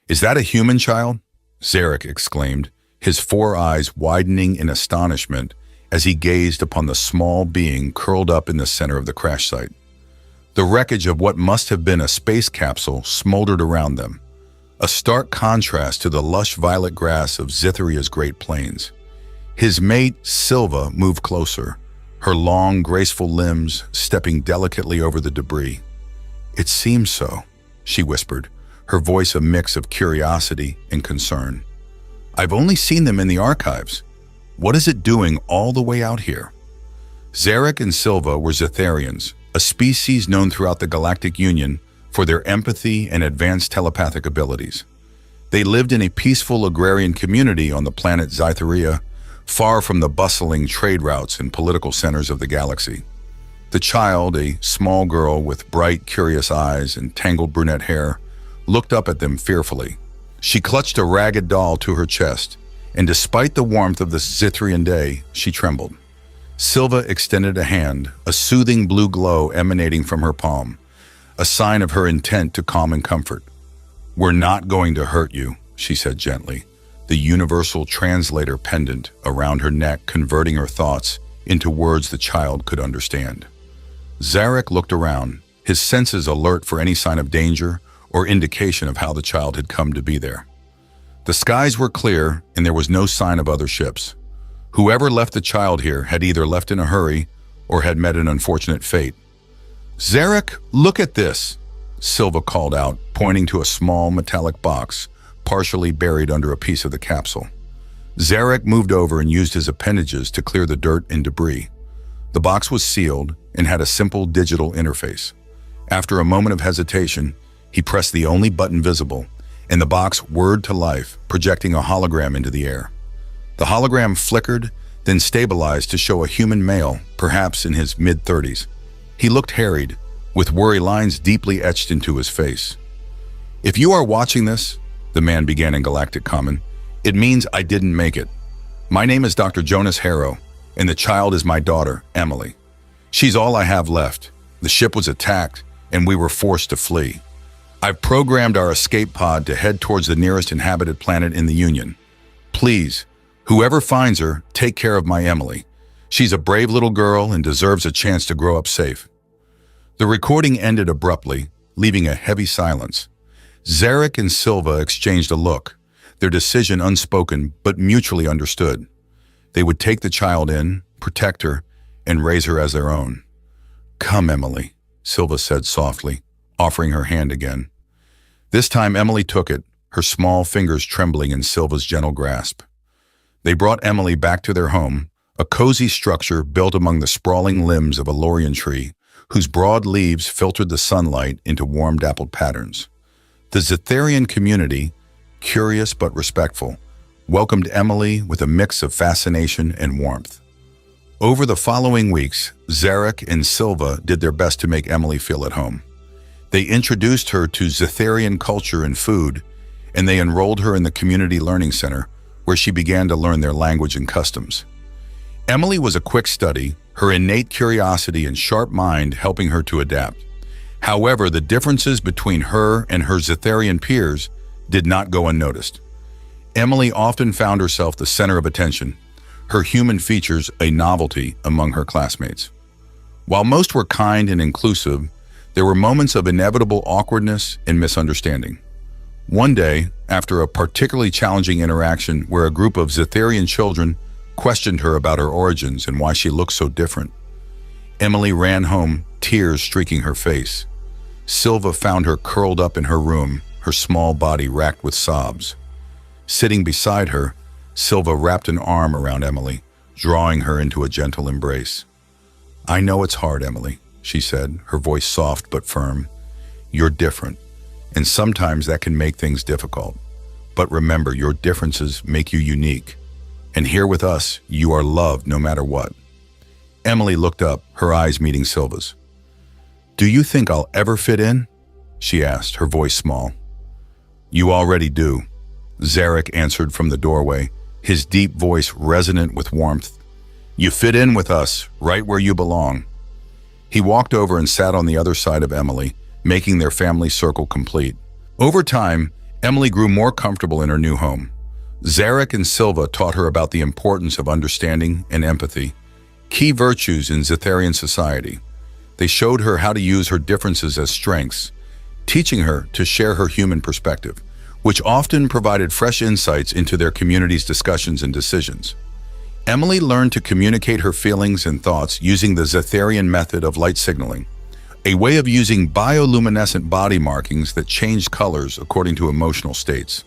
"Is that a human child?" Zaraq exclaimed, his four eyes widening in astonishment as he gazed upon the small being curled up in the center of the crash site. The wreckage of what must have been a space capsule smoldered around them, a stark contrast to the lush violet grass of Zytheria's Great Plains. His mate, Sylva, moved closer, her long, graceful limbs stepping delicately over the debris. "It seems so," she whispered, her voice a mix of curiosity and concern. "I've only seen them in the archives. What is it doing all the way out here?" Zaraq and Sylva were Zytherians, a species known throughout the Galactic Union for their empathy and advanced telepathic abilities. They lived in a peaceful agrarian community on the planet Zytheria, far from the bustling trade routes and political centers of the galaxy. The child, a small girl with bright, curious eyes and tangled brunette hair, looked up at them fearfully. She clutched a ragged doll to her chest, and despite the warmth of the Zytherian day, she trembled. Sylva extended a hand, a soothing blue glow emanating from her palm, a sign of her intent to calm and comfort. "We're not going to hurt you," she said gently, the universal translator pendant around her neck converting her thoughts into words the child could understand. Zaraq looked around, his senses alert for any sign of danger or indication of how the child had come to be there. The skies were clear and there was no sign of other ships. Whoever left the child here had either left in a hurry or had met an unfortunate fate. "Zaraq, look at this," Sylva called out, pointing to a small metallic box partially buried under a piece of the capsule. Zaraq moved over and used his appendages to clear the dirt and debris. The box was sealed and had a simple digital interface. After a moment of hesitation, he pressed the only button visible, and the box whirred to life, projecting a hologram into the air. The hologram flickered, then stabilized to show a human male, perhaps in his mid-30s. He looked harried, with worry lines deeply etched into his face. "If you are watching this," the man began in Galactic Common, "it means I didn't make it. My name is Dr. Jonas Harrow, and the child is my daughter, Emily. She's all I have left. The ship was attacked, and we were forced to flee. I've programmed our escape pod to head towards the nearest inhabited planet in the Union. Please, whoever finds her, take care of my Emily. She's a brave little girl and deserves a chance to grow up safe." The recording ended abruptly, leaving a heavy silence. Zaraq and Sylva exchanged a look, their decision unspoken but mutually understood. They would take the child in, protect her, and raise her as their own. "Come, Emily," Sylva said softly, offering her hand again. This time Emily took it, her small fingers trembling in Sylva's gentle grasp. They brought Emily back to their home, a cozy structure built among the sprawling limbs of a Lorian tree, whose broad leaves filtered the sunlight into warm dappled patterns. The Zytherian community, curious but respectful, welcomed Emily with a mix of fascination and warmth. Over the following weeks, Zaraq and Sylva did their best to make Emily feel at home. They introduced her to Zytherian culture and food, and they enrolled her in the community learning center, where she began to learn their language and customs. Emily was a quick study, her innate curiosity and sharp mind helping her to adapt. However, the differences between her and her Zytherian peers did not go unnoticed. Emily often found herself the center of attention, her human features a novelty among her classmates. While most were kind and inclusive, there were moments of inevitable awkwardness and misunderstanding. One day, after a particularly challenging interaction where a group of Zytherian children questioned her about her origins and why she looked so different, Emily ran home, tears streaking her face. Sylva found her curled up in her room, her small body racked with sobs. Sitting beside her, Sylva wrapped an arm around Emily, drawing her into a gentle embrace. "I know it's hard, Emily," she said, her voice soft but firm. "You're different, and sometimes that can make things difficult. But remember, your differences make you unique. And here with us, you are loved no matter what." Emily looked up, her eyes meeting Sylva's. "Do you think I'll ever fit in?" she asked, her voice small. "You already do," Zaraq answered from the doorway, his deep voice resonant with warmth. "You fit in with us, right where you belong." He walked over and sat on the other side of Emily, making their family circle complete. Over time, Emily grew more comfortable in her new home. Zaraq and Sylva taught her about the importance of understanding and empathy, key virtues in Zytherian society. They showed her how to use her differences as strengths, teaching her to share her human perspective, which often provided fresh insights into their community's discussions and decisions. Emily learned to communicate her feelings and thoughts using the Zytherian method of light signaling, a way of using bioluminescent body markings that changed colors according to emotional states.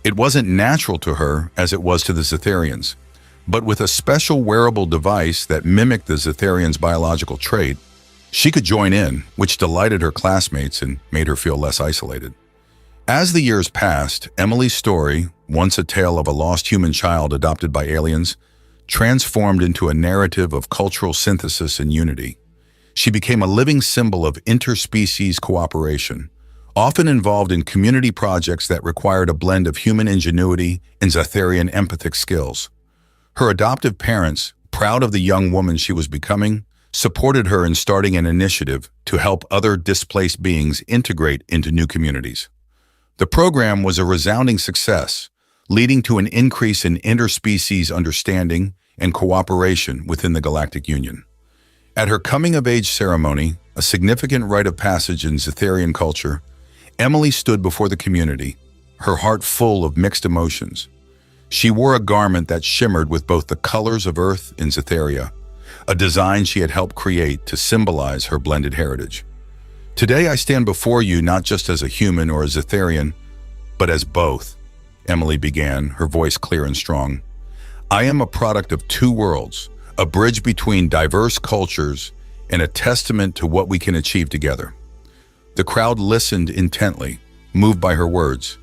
It wasn't natural to her as it was to the Zytherians, but with a special wearable device that mimicked the Zytherians' biological trait, she could join in, which delighted her classmates and made her feel less isolated. As the years passed, Emily's story, once a tale of a lost human child adopted by aliens, transformed into a narrative of cultural synthesis and unity. She became a living symbol of interspecies cooperation, often involved in community projects that required a blend of human ingenuity and Zytherian empathic skills. Her adoptive parents, proud of the young woman she was becoming, supported her in starting an initiative to help other displaced beings integrate into new communities. The program was a resounding success, leading to an increase in interspecies understanding and cooperation within the Galactic Union. At her coming-of-age ceremony, a significant rite of passage in Zytherian culture, Emily stood before the community, her heart full of mixed emotions. She wore a garment that shimmered with both the colors of Earth and Zytheria, a design she had helped create to symbolize her blended heritage. Today I stand before you not just as a human or a Zytherian, but as both, Emily began, her voice clear and strong. I am a product of two worlds, a bridge between diverse cultures and a testament to what we can achieve together. The crowd listened intently, moved by her words.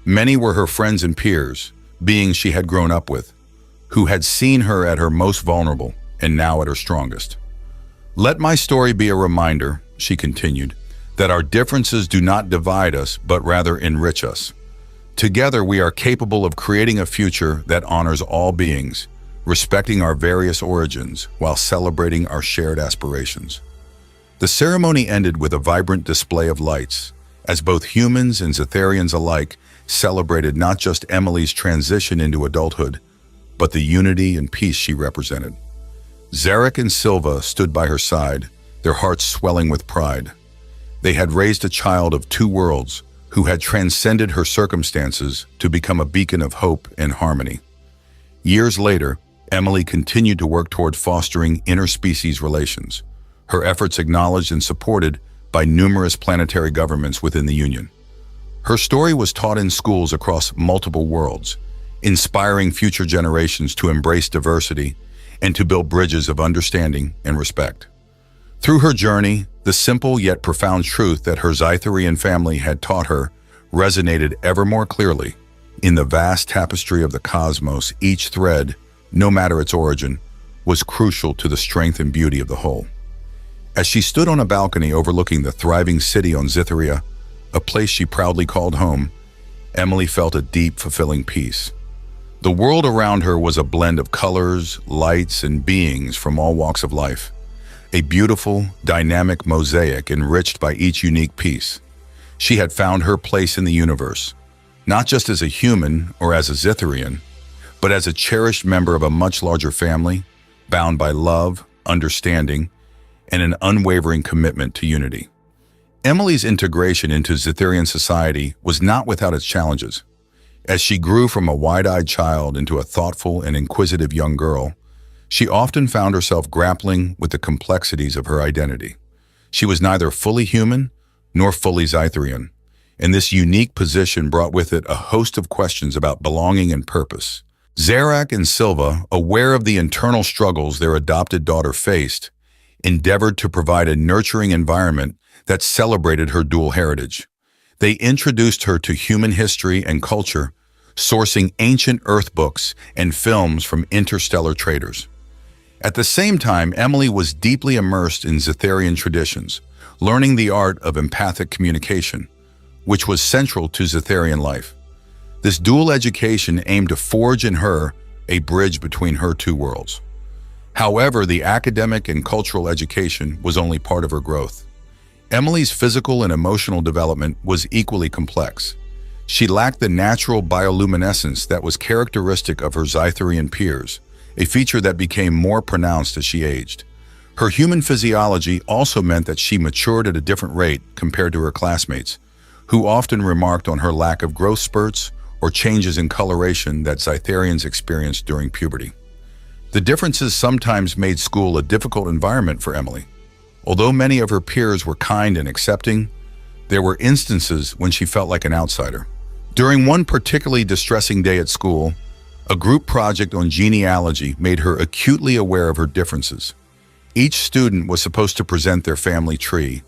Many were her friends and peers, beings she had grown up with, who had seen her at her most vulnerable and now at her strongest. Let my story be a reminder, she continued, that our differences do not divide us, but rather enrich us. Together we are capable of creating a future that honors all beings, respecting our various origins while celebrating our shared aspirations. The ceremony ended with a vibrant display of lights, as both humans and Zytherians alike celebrated not just Emily's transition into adulthood, but the unity and peace she represented. Zaraq and Sylva stood by her side, their hearts swelling with pride. They had raised a child of two worlds who had transcended her circumstances to become a beacon of hope and harmony. Years later, Emily continued to work toward fostering interspecies relations, her efforts acknowledged and supported by numerous planetary governments within the Union. Her story was taught in schools across multiple worlds, inspiring future generations to embrace diversity and to build bridges of understanding and respect. Through her journey, the simple yet profound truth that her Zytherian family had taught her resonated ever more clearly. In the vast tapestry of the cosmos, each thread, no matter its origin, was crucial to the strength and beauty of the whole. As she stood on a balcony overlooking the thriving city on Zytheria, a place she proudly called home, Emily felt a deep, fulfilling peace. The world around her was a blend of colors, lights, and beings from all walks of life, a beautiful, dynamic mosaic enriched by each unique piece. She had found her place in the universe, not just as a human or as a Zytherian, but as a cherished member of a much larger family, bound by love, understanding, and an unwavering commitment to unity. Emily's integration into Zytherian society was not without its challenges. As she grew from a wide-eyed child into a thoughtful and inquisitive young girl, she often found herself grappling with the complexities of her identity. She was neither fully human nor fully Zytherian, and this unique position brought with it a host of questions about belonging and purpose. Zaraq and Sylva, aware of the internal struggles their adopted daughter faced, endeavored to provide a nurturing environment that celebrated her dual heritage. They introduced her to human history and culture, sourcing ancient Earth books and films from interstellar traders. At the same time, Emily was deeply immersed in Zytherian traditions, learning the art of empathic communication, which was central to Zytherian life. This dual education aimed to forge in her a bridge between her two worlds. However, the academic and cultural education was only part of her growth. Emily's physical and emotional development was equally complex. She lacked the natural bioluminescence that was characteristic of her Zytherian peers, a feature that became more pronounced as she aged. Her human physiology also meant that she matured at a different rate compared to her classmates, who often remarked on her lack of growth spurts or changes in coloration that Zytherians experienced during puberty. The differences sometimes made school a difficult environment for Emily. Although many of her peers were kind and accepting, there were instances when she felt like an outsider. During one particularly distressing day at school, a group project on genealogy made her acutely aware of her differences. Each student was supposed to present their family tree,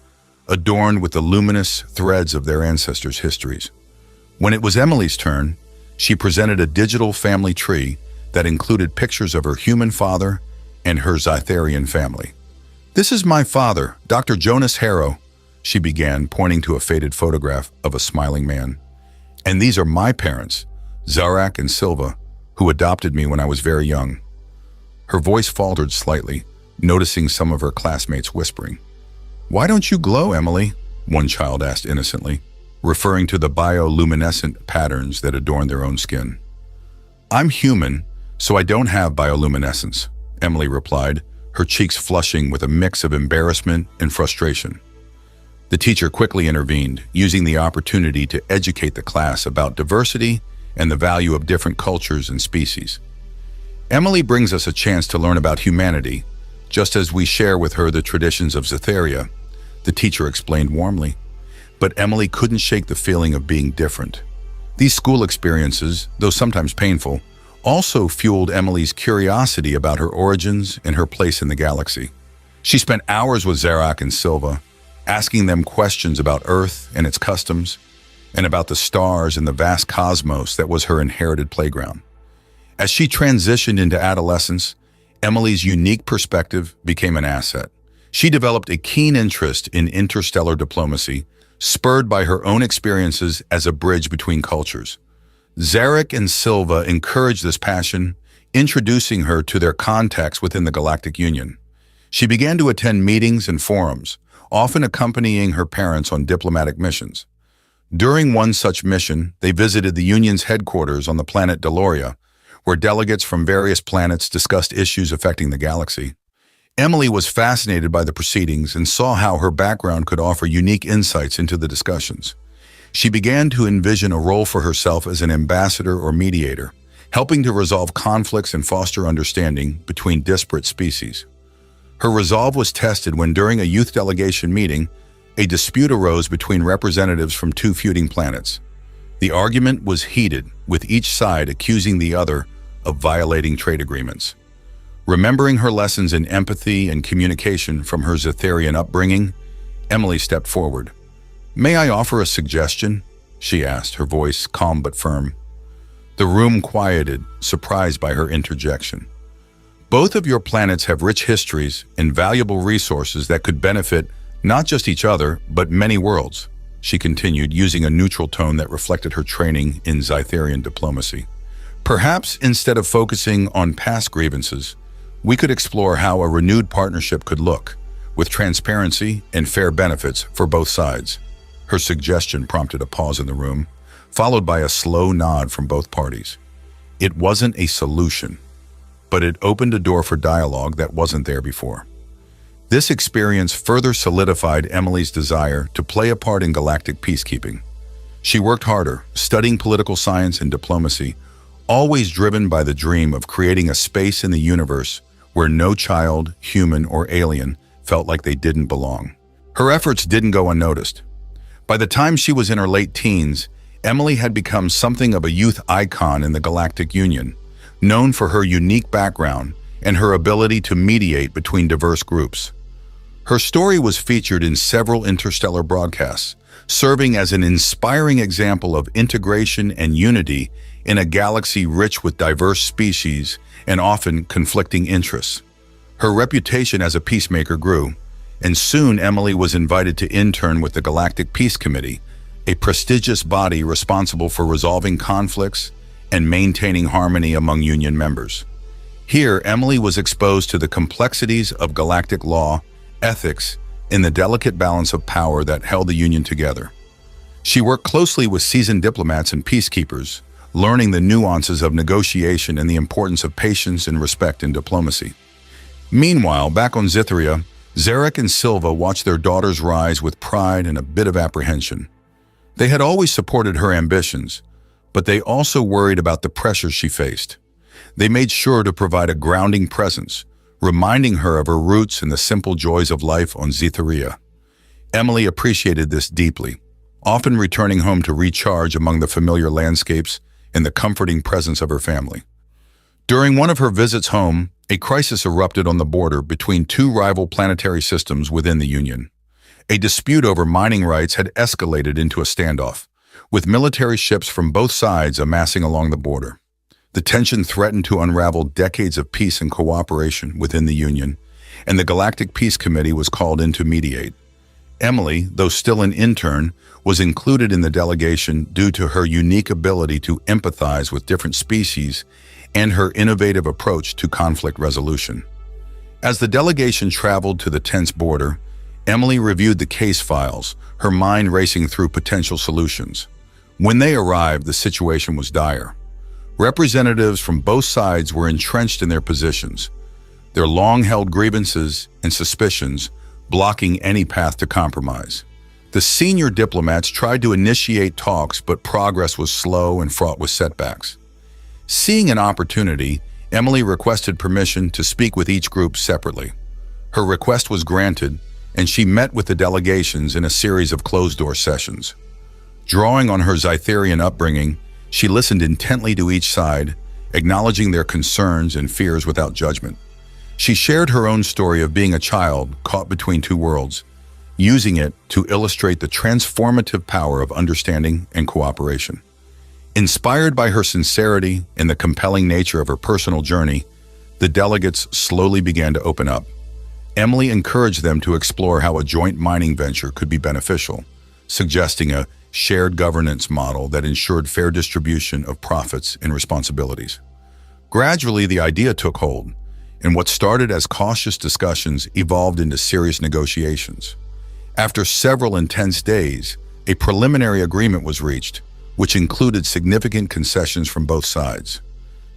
adorned with the luminous threads of their ancestors' histories. When it was Emily's turn, she presented a digital family tree that included pictures of her human father and her Zytherian family. "This is my father, Dr. Jonas Harrow," she began, pointing to a faded photograph of a smiling man. "And these are my parents, Zaraq and Sylva, who adopted me when I was very young." Her voice faltered slightly, noticing some of her classmates whispering. "Why don't you glow, Emily?" one child asked innocently, referring to the bioluminescent patterns that adorn their own skin. "I'm human, so I don't have bioluminescence," Emily replied, her cheeks flushing with a mix of embarrassment and frustration. The teacher quickly intervened, using the opportunity to educate the class about diversity and the value of different cultures and species. "Emily brings us a chance to learn about humanity, just as we share with her the traditions of Zytheria," the teacher explained warmly. But Emily couldn't shake the feeling of being different. These school experiences, though sometimes painful, also fueled Emily's curiosity about her origins and her place in the galaxy. She spent hours with Zaraq and Sylva, asking them questions about Earth and its customs, and about the stars and the vast cosmos that was her inherited playground. As she transitioned into adolescence, Emily's unique perspective became an asset. She developed a keen interest in interstellar diplomacy, spurred by her own experiences as a bridge between cultures. Zaraq and Sylva encouraged this passion, introducing her to their contacts within the Galactic Union. She began to attend meetings and forums, often accompanying her parents on diplomatic missions. During one such mission, they visited the Union's headquarters on the planet Deloria, where delegates from various planets discussed issues affecting the galaxy. Emily was fascinated by the proceedings and saw how her background could offer unique insights into the discussions. She began to envision a role for herself as an ambassador or mediator, helping to resolve conflicts and foster understanding between disparate species. Her resolve was tested when, during a youth delegation meeting, a dispute arose between representatives from two feuding planets. The argument was heated, with each side accusing the other of violating trade agreements. Remembering her lessons in empathy and communication from her Zytherian upbringing, Emily stepped forward. "May I offer a suggestion?" she asked, her voice calm but firm. The room quieted, surprised by her interjection. "Both of your planets have rich histories and valuable resources that could benefit not just each other, but many worlds," she continued, using a neutral tone that reflected her training in Zytherian diplomacy. "Perhaps instead of focusing on past grievances, we could explore how a renewed partnership could look, with transparency and fair benefits for both sides." Her suggestion prompted a pause in the room, followed by a slow nod from both parties. It wasn't a solution, but it opened a door for dialogue that wasn't there before. This experience further solidified Emily's desire to play a part in galactic peacekeeping. She worked harder, studying political science and diplomacy, always driven by the dream of creating a space in the universe where no child, human, or alien felt like they didn't belong. Her efforts didn't go unnoticed. By the time she was in her late teens, Emily had become something of a youth icon in the Galactic Union, known for her unique background and her ability to mediate between diverse groups. Her story was featured in several interstellar broadcasts, serving as an inspiring example of integration and unity in a galaxy rich with diverse species and often conflicting interests. Her reputation as a peacemaker grew, and soon Emily was invited to intern with the Galactic Peace Committee, a prestigious body responsible for resolving conflicts and maintaining harmony among Union members. Here, Emily was exposed to the complexities of galactic law, ethics, and the delicate balance of power that held the Union together. She worked closely with seasoned diplomats and peacekeepers, learning the nuances of negotiation and the importance of patience and respect in diplomacy. Meanwhile, back on Zytheria, Zaraq and Sylva watched their daughters rise with pride and a bit of apprehension. They had always supported her ambitions, but they also worried about the pressures she faced. They made sure to provide a grounding presence, reminding her of her roots and the simple joys of life on Zytheria. Emily appreciated this deeply, often returning home to recharge among the familiar landscapes and the comforting presence of her family. During one of her visits home, a crisis erupted on the border between two rival planetary systems within the Union. A dispute over mining rights had escalated into a standoff, with military ships from both sides amassing along the border. The tension threatened to unravel decades of peace and cooperation within the Union, and the Galactic Peace Committee was called in to mediate. Emily, though still an intern, was included in the delegation due to her unique ability to empathize with different species and her innovative approach to conflict resolution. As the delegation traveled to the tense border, Emily reviewed the case files, her mind racing through potential solutions. When they arrived, the situation was dire. Representatives from both sides were entrenched in their positions, their long-held grievances and suspicions blocking any path to compromise. The senior diplomats tried to initiate talks, but progress was slow and fraught with setbacks. Seeing an opportunity, Emily requested permission to speak with each group separately. Her request was granted, and she met with the delegations in a series of closed-door sessions. Drawing on her Zytherian upbringing, she listened intently to each side, acknowledging their concerns and fears without judgment. She shared her own story of being a child caught between two worlds, using it to illustrate the transformative power of understanding and cooperation. Inspired by her sincerity and the compelling nature of her personal journey, the delegates slowly began to open up. Emily encouraged them to explore how a joint mining venture could be beneficial, suggesting a shared governance model that ensured fair distribution of profits and responsibilities. Gradually, the idea took hold, and what started as cautious discussions evolved into serious negotiations. After several intense days, a preliminary agreement was reached, which included significant concessions from both sides.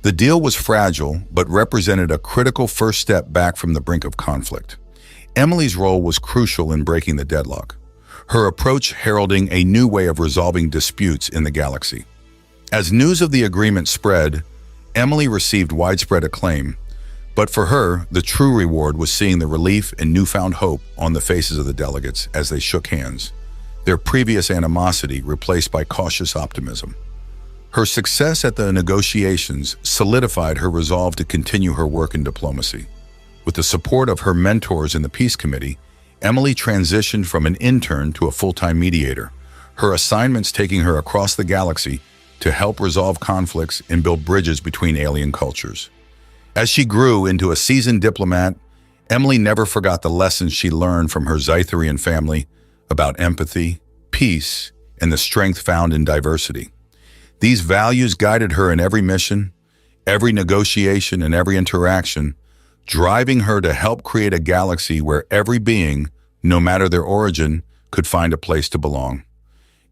The deal was fragile, but represented a critical first step back from the brink of conflict. Emily's role was crucial in breaking the deadlock, her approach heralding a new way of resolving disputes in the galaxy. As news of the agreement spread, Emily received widespread acclaim, but for her, the true reward was seeing the relief and newfound hope on the faces of the delegates as they shook hands, their previous animosity replaced by cautious optimism. Her success at the negotiations solidified her resolve to continue her work in diplomacy. With the support of her mentors in the Peace Committee, Emily transitioned from an intern to a full-time mediator, her assignments taking her across the galaxy to help resolve conflicts and build bridges between alien cultures. As she grew into a seasoned diplomat, Emily never forgot the lessons she learned from her Zytherian family about empathy, peace, and the strength found in diversity. These values guided her in every mission, every negotiation, and every interaction, driving her to help create a galaxy where every being, no matter their origin, could find a place to belong.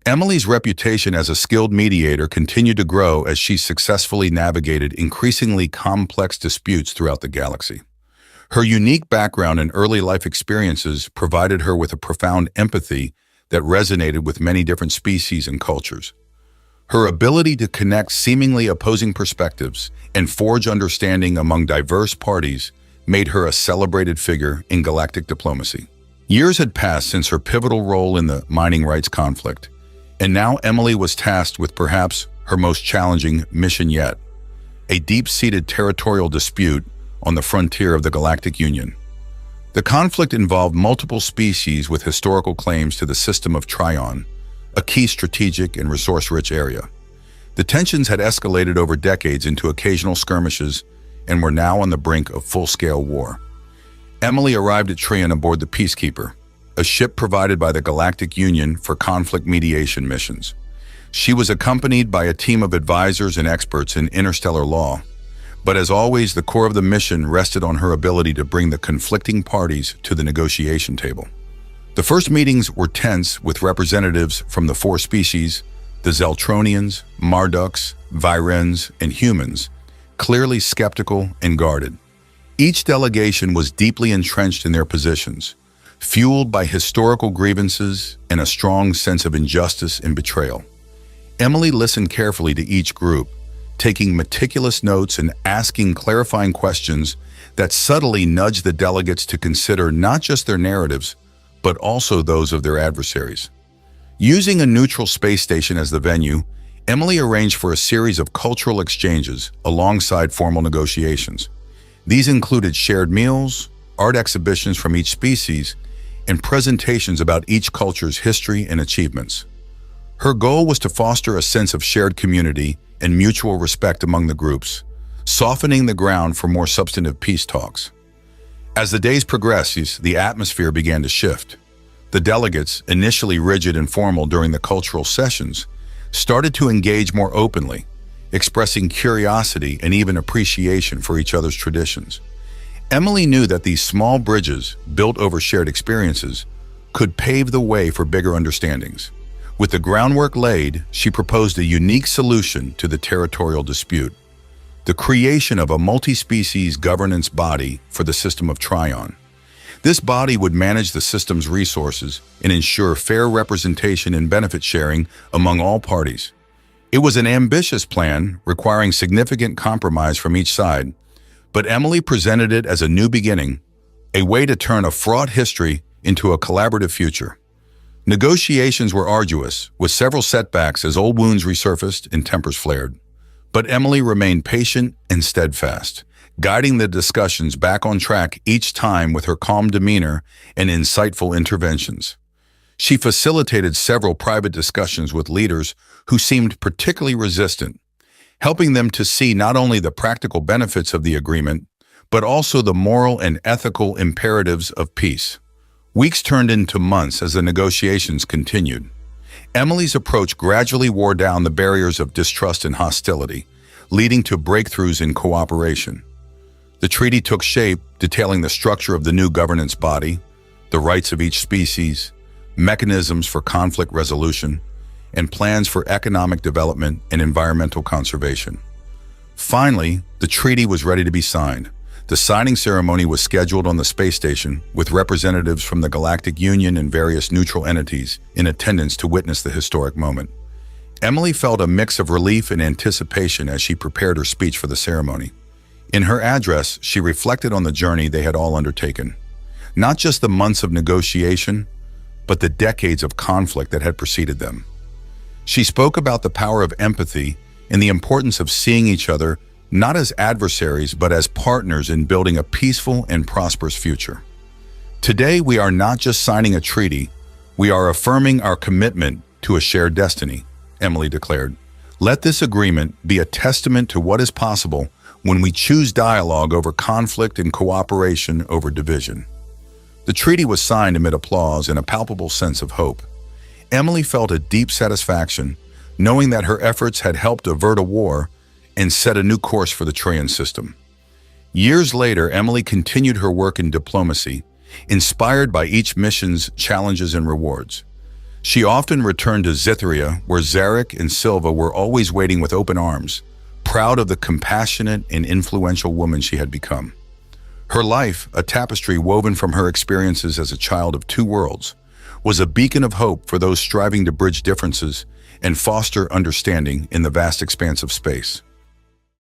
Emily's reputation as a skilled mediator continued to grow as she successfully navigated increasingly complex disputes throughout the galaxy. Her unique background and early life experiences provided her with a profound empathy that resonated with many different species and cultures. Her ability to connect seemingly opposing perspectives and forge understanding among diverse parties made her a celebrated figure in galactic diplomacy. Years had passed since her pivotal role in the mining rights conflict, and now Emily was tasked with perhaps her most challenging mission yet, a deep-seated territorial dispute on the frontier of the Galactic Union. The conflict involved multiple species with historical claims to the system of Trion, a key strategic and resource-rich area. The tensions had escalated over decades into occasional skirmishes and were now on the brink of full-scale war. Emily arrived at Trion aboard the Peacekeeper, a ship provided by the Galactic Union for conflict mediation missions. She was accompanied by a team of advisors and experts in interstellar law, but as always, the core of the mission rested on her ability to bring the conflicting parties to the negotiation table. The first meetings were tense with representatives from the four species, the Zeltronians, Marduks, Virens, and humans, clearly skeptical and guarded. Each delegation was deeply entrenched in their positions, fueled by historical grievances and a strong sense of injustice and betrayal. Emily listened carefully to each group, taking meticulous notes and asking clarifying questions that subtly nudged the delegates to consider not just their narratives, but also those of their adversaries. Using a neutral space station as the venue, Emily arranged for a series of cultural exchanges alongside formal negotiations. These included shared meals, art exhibitions from each species, and presentations about each culture's history and achievements. Her goal was to foster a sense of shared community and mutual respect among the groups, softening the ground for more substantive peace talks. As the days progressed, the atmosphere began to shift. The delegates, initially rigid and formal during the cultural sessions, started to engage more openly, expressing curiosity and even appreciation for each other's traditions. Emily knew that these small bridges, built over shared experiences, could pave the way for bigger understandings. With the groundwork laid, she proposed a unique solution to the territorial dispute: the creation of a multi-species governance body for the system of Tryon. This body would manage the system's resources and ensure fair representation and benefit sharing among all parties. It was an ambitious plan, requiring significant compromise from each side, but Emily presented it as a new beginning, a way to turn a fraught history into a collaborative future. Negotiations were arduous, with several setbacks as old wounds resurfaced and tempers flared. But Emily remained patient and steadfast, guiding the discussions back on track each time with her calm demeanor and insightful interventions. She facilitated several private discussions with leaders who seemed particularly resistant, helping them to see not only the practical benefits of the agreement, but also the moral and ethical imperatives of peace. Weeks turned into months as the negotiations continued. Emily's approach gradually wore down the barriers of distrust and hostility, leading to breakthroughs in cooperation. The treaty took shape, detailing the structure of the new governance body, the rights of each species, mechanisms for conflict resolution, and plans for economic development and environmental conservation. Finally, the treaty was ready to be signed. The signing ceremony was scheduled on the space station, with representatives from the Galactic Union and various neutral entities in attendance to witness the historic moment. Emily felt a mix of relief and anticipation as she prepared her speech for the ceremony. In her address, she reflected on the journey they had all undertaken. Not just the months of negotiation, but the decades of conflict that had preceded them. She spoke about the power of empathy and the importance of seeing each other not as adversaries, but as partners in building a peaceful and prosperous future. Today, we are not just signing a treaty, we are affirming our commitment to a shared destiny, Emily declared. Let this agreement be a testament to what is possible when we choose dialogue over conflict and cooperation over division. The treaty was signed amid applause and a palpable sense of hope. Emily felt a deep satisfaction, knowing that her efforts had helped avert a war and set a new course for the Trayan system. Years later, Emily continued her work in diplomacy, inspired by each mission's challenges and rewards. She often returned to Zytheria, where Zaraq and Sylva were always waiting with open arms, proud of the compassionate and influential woman she had become. Her life, a tapestry woven from her experiences as a child of two worlds, was a beacon of hope for those striving to bridge differences and foster understanding in the vast expanse of space.